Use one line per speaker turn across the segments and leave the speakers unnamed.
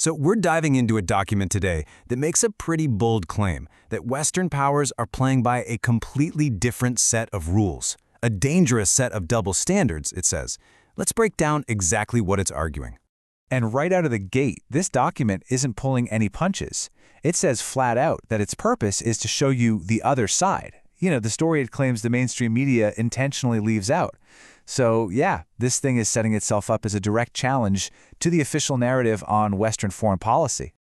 So we're diving into a document today that makes a pretty bold claim that Western powers are playing by a completely different set of rules, a dangerous set of double standards, it says. Let's break down exactly what it's arguing.
And right out of the gate, this document isn't pulling any punches. It says flat out that its purpose is to show you the other side. The story it claims the mainstream media intentionally leaves out. So yeah, this thing is setting itself up as a direct challenge to the official narrative on Western foreign policy.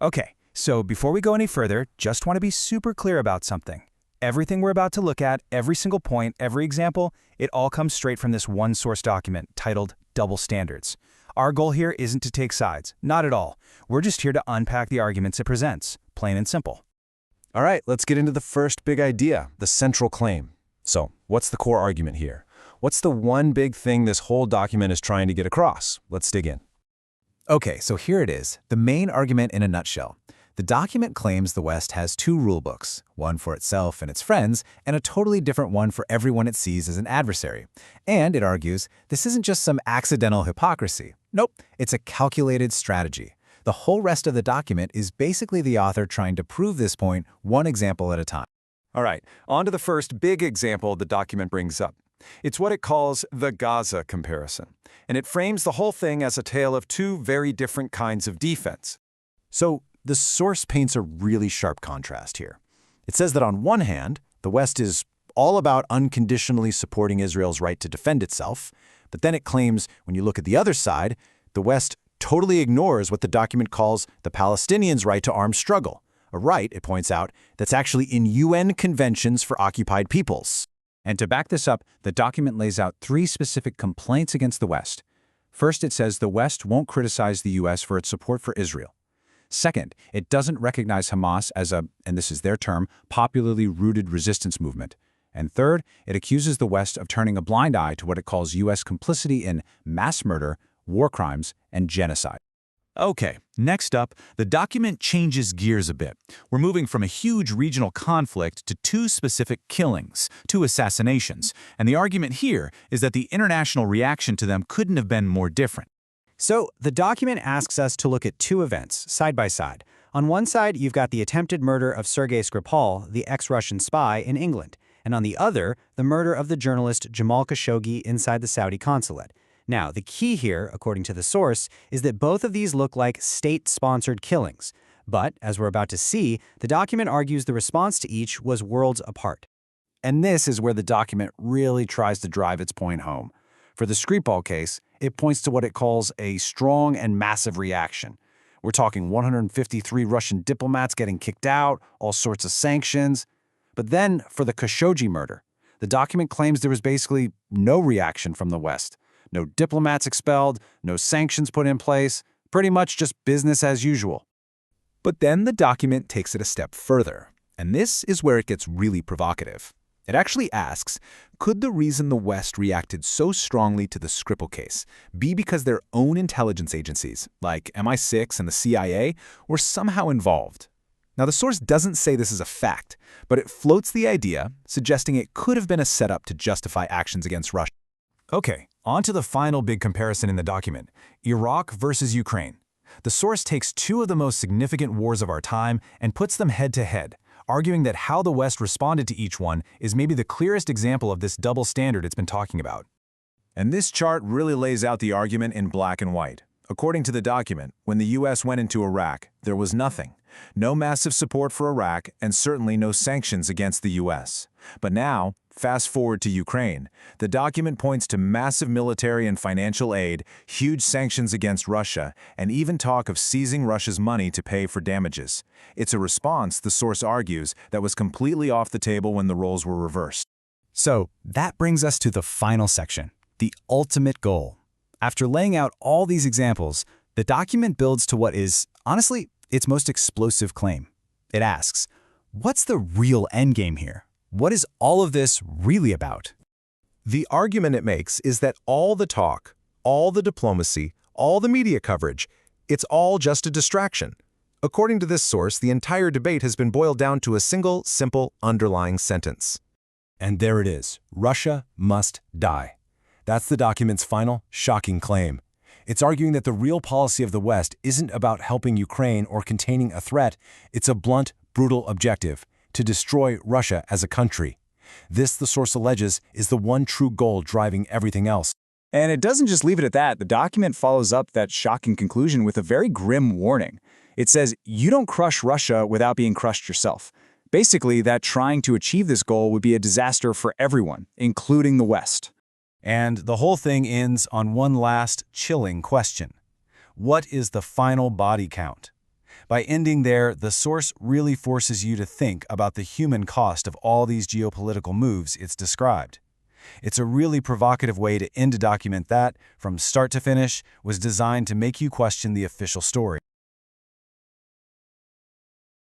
Okay, so before we go any further, just want to be super clear about something. Everything we're about to look at, every single point, every example, it all comes straight from this one source document titled Double Standards. Our goal here isn't to take sides, not at all. We're just here to unpack the arguments it presents, plain and simple.
All right, let's get into the first big idea, the central claim. So, what's the core argument here? What's the one big thing this whole document is trying to get across? Let's dig in.
Okay, so here it is, the main argument in a nutshell. The document claims the West has two rulebooks, one for itself and its friends, and a totally different one for everyone it sees as an adversary. And it argues this isn't just some accidental hypocrisy. Nope, it's a calculated strategy. The whole rest of the document is basically the author trying to prove this point one example at a time.
All right, on to the first big example the document brings up. It's what it calls the Gaza comparison, and it frames the whole thing as a tale of two very different kinds of defense. So, the source paints a really sharp contrast here. It says that on one hand, the West is all about unconditionally supporting Israel's right to defend itself, but then it claims when you look at the other side, the West totally ignores what the document calls the Palestinians' right to armed struggle, a right, it points out, that's actually in UN conventions for occupied peoples.
And to back this up, the document lays out three specific complaints against the West. First, it says the West won't criticize the U.S. for its support for Israel. Second, it doesn't recognize Hamas as a, and this is their term, popularly rooted resistance movement. And third, it accuses the West of turning a blind eye to what it calls U.S. complicity in mass murder, war crimes, and genocide.
Okay, next up, the document changes gears a bit. We're moving from a huge regional conflict to two specific killings, two assassinations, and the argument here is that the international reaction to them couldn't have been more different.
So, the document asks us to look at two events, side by side. On one side, you've got the attempted murder of Sergei Skripal, the ex-Russian spy, in England, and on the other, the murder of the journalist Jamal Khashoggi inside the Saudi consulate. Now, the key here, according to the source, is that both of these look like state-sponsored killings. But, as we're about to see, the document argues the response to each was worlds apart.
And this is where the document really tries to drive its point home. For the Skripal case, it points to what it calls a strong and massive reaction. We're talking 153 Russian diplomats getting kicked out, all sorts of sanctions. But then, for the Khashoggi murder, the document claims there was basically no reaction from the West. No diplomats expelled, no sanctions put in place, pretty much just business as usual.
But then the document takes it a step further, and this is where it gets really provocative. It actually asks, could the reason the West reacted so strongly to the Skripal case be because their own intelligence agencies, like MI6 and the CIA, were somehow involved? Now, the source doesn't say this is a fact, but it floats the idea, suggesting it could have been a setup to justify actions against Russia.
Okay, on to the final big comparison in the document, Iraq versus Ukraine. The source takes two of the most significant wars of our time and puts them head-to-head, arguing that how the West responded to each one is maybe the clearest example of this double standard it's been talking about. And this chart really lays out the argument in black and white. According to the document, when the U.S. went into Iraq, there was nothing. No massive support for Iraq, and certainly no sanctions against the U.S. But now, fast forward to Ukraine, the document points to massive military and financial aid, huge sanctions against Russia, and even talk of seizing Russia's money to pay for damages. It's a response, the source argues, that was completely off the table when the roles were reversed.
So, that brings us to the final section, the ultimate goal. After laying out all these examples, the document builds to what is, honestly, its most explosive claim. It asks, what's the real endgame here? What is all of this really about?
The argument it makes is that all the talk, all the diplomacy, all the media coverage, it's all just a distraction. According to this source, the entire debate has been boiled down to a single, simple, underlying sentence.
And there it is, Russia must die. That's the document's final, shocking claim.
It's arguing that the real policy of the West isn't about helping Ukraine or containing a threat. It's a blunt, brutal objective: to destroy Russia as a country. This, the source alleges, is the one true goal driving everything else.
And it doesn't just leave it at that. The document follows up that shocking conclusion with a very grim warning. It says, you don't crush Russia without being crushed yourself. Basically, that trying to achieve this goal would be a disaster for everyone, including the West.
And the whole thing ends on one last chilling question. What is the final body count? By ending there, the source really forces you to think about the human cost of all these geopolitical moves it's described. It's a really provocative way to end a document that, from start to finish, was designed to make you question the official story.